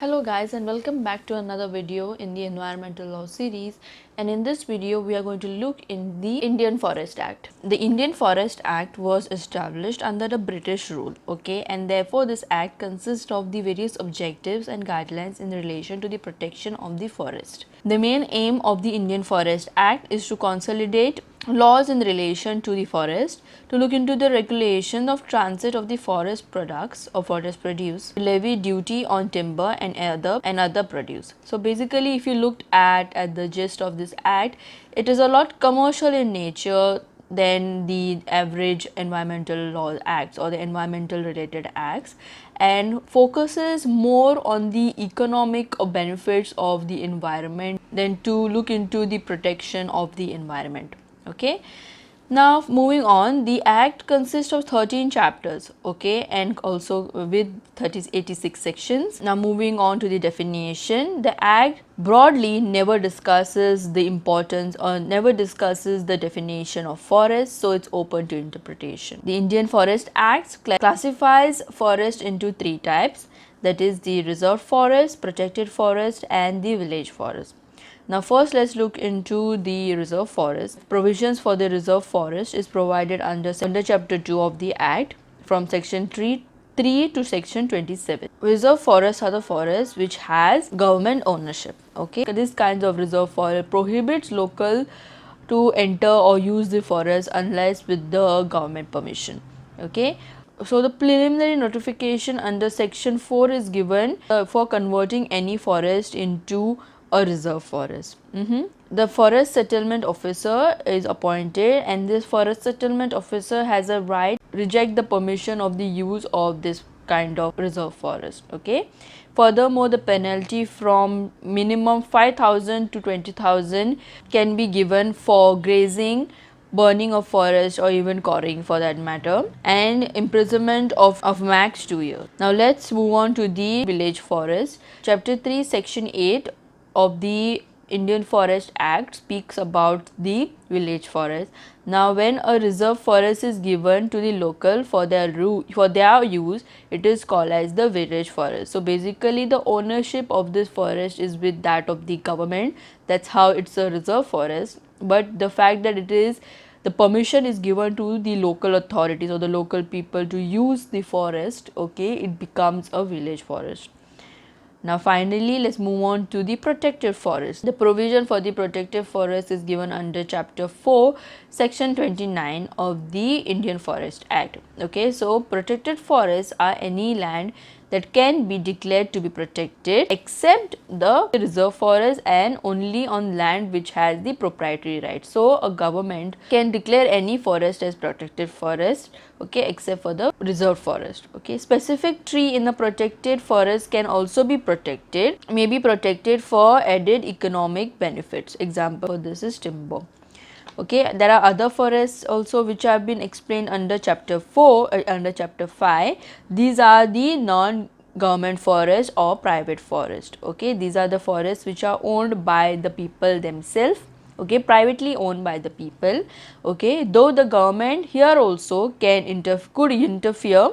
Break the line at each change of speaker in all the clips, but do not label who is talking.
Hello guys, and welcome back to another video in the environmental law series. And in this video we are going to look in the Indian Forest Act. The Indian Forest Act was established under the British rule, okay, and therefore this act consists of the various objectives and guidelines in relation to the protection of the forest. The main aim of the Indian Forest Act is to consolidate laws in relation to the forest, to look into the regulation of transit of the forest products or forest produce, levy duty on timber and other produce. So basically, if you looked at the gist of this act, it is a lot commercial in nature than the average environmental law acts or the environmental related acts, and focuses more on the economic benefits of the environment than to look into the protection of the environment. Okay, now moving on, the act consists of 13 chapters, okay, and also with 86 sections. Now moving on to the definition, the act broadly never discusses the importance or never discusses the definition of forest, so it's open to interpretation. The Indian Forest Act classifies forest into three types, that is the reserve forest, protected forest and the village forest. Now first let's look into the reserve forest. Provisions for the reserve forest is provided under chapter 2 of the act from section 3 to section 27. Reserve forests are the forests which has government ownership. Okay, this kinds of reserve forest prohibits local to enter or use the forest unless with the government permission. Okay, so the preliminary notification under section 4 is given for converting any forest into a reserve forest. The forest settlement officer is appointed, and this forest settlement officer has a right to reject the permission of the use of this kind of reserve forest. Okay, furthermore, the penalty from minimum 5,000 to 20,000 can be given for grazing, burning of forest or even quarrying for that matter, and imprisonment of max 2 years. Now let's move on to the village forest. Chapter 3 section 8 of the Indian Forest Act speaks about the village forest. Now when a reserve forest is given to the local for their use, it is called as the village forest. So basically the ownership of this forest is with that of the government. That's how it's a reserve forest. But the fact that the permission is given to the local authorities or the local people to use the forest, okay, it becomes a village forest. Now finally, let's move on to the protected forest. The provision for the protected forest is given under chapter 4 section 29 of the Indian Forest Act. Okay, so protected forests are any land that can be declared to be protected except the reserve forest and only on land which has the proprietary right. So a government can declare any forest as protected forest, okay, except for the reserve forest. Okay, specific tree in the protected forest can also be protected, may be protected for added economic benefits. Example for this is timber. Okay, there are other forests also which have been explained under chapter 4, under chapter 5. These are the non-government forest or private forest. Okay, these are the forests which are owned by the people themselves. Okay, privately owned by the people. Okay, though the government here also could interfere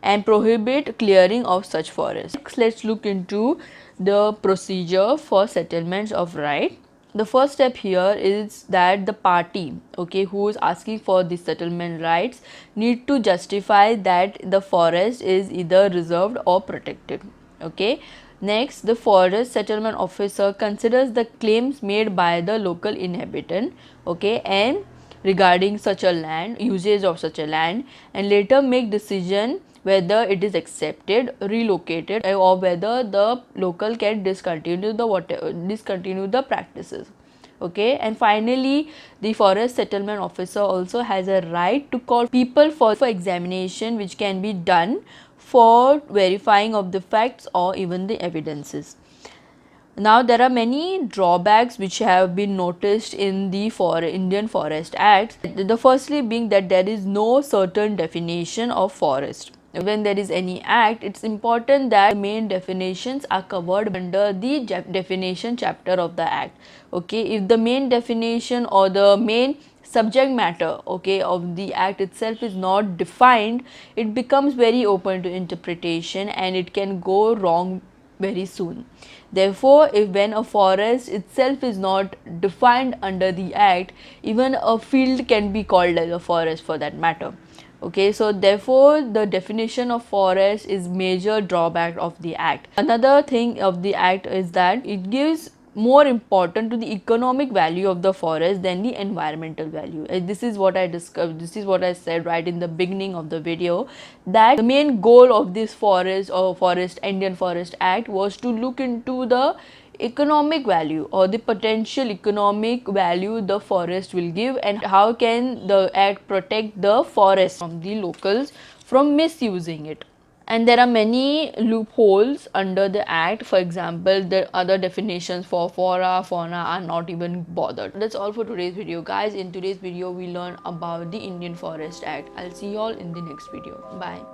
and prohibit clearing of such forests. Next, let's look into the procedure for settlements of right. The first step here is that the party, okay, who is asking for the settlement rights need to justify that the forest is either reserved or protected. Okay, next, the forest settlement officer considers the claims made by the local inhabitant, okay, and regarding such a land, usage of such a land, and later make decision whether it is accepted, relocated, or whether the local can discontinue the practices. Okay, and finally the forest settlement officer also has a right to call people for examination, which can be done for verifying of the facts or even the evidences. Now there are many drawbacks which have been noticed in the Indian Forest Act. The firstly being that there is no certain definition of forest. When there is any act, it's important that the main definitions are covered under the definition chapter of the act. Okay, if the main definition or the main subject matter, okay, of the act itself is not defined, it becomes very open to interpretation and it can go wrong very soon. Therefore, if when a forest itself is not defined under the act, even a field can be called as a forest for that matter. Okay, so therefore the definition of forest is major drawback of the act. Another thing of the act is that it gives more important to the economic value of the forest than the environmental value. This is what I discovered, this is what I said right in the beginning of the video, that the main goal of this forest or forest Indian Forest Act was to look into the economic value or the potential economic value the forest will give, and how can the act protect the forest from the locals from misusing it. And there are many loopholes under the act. For example, the other definitions for flora, fauna are not even bothered. That's all for today's video, guys. In today's video we learn about the Indian Forest Act. I'll see you all in the next video. Bye.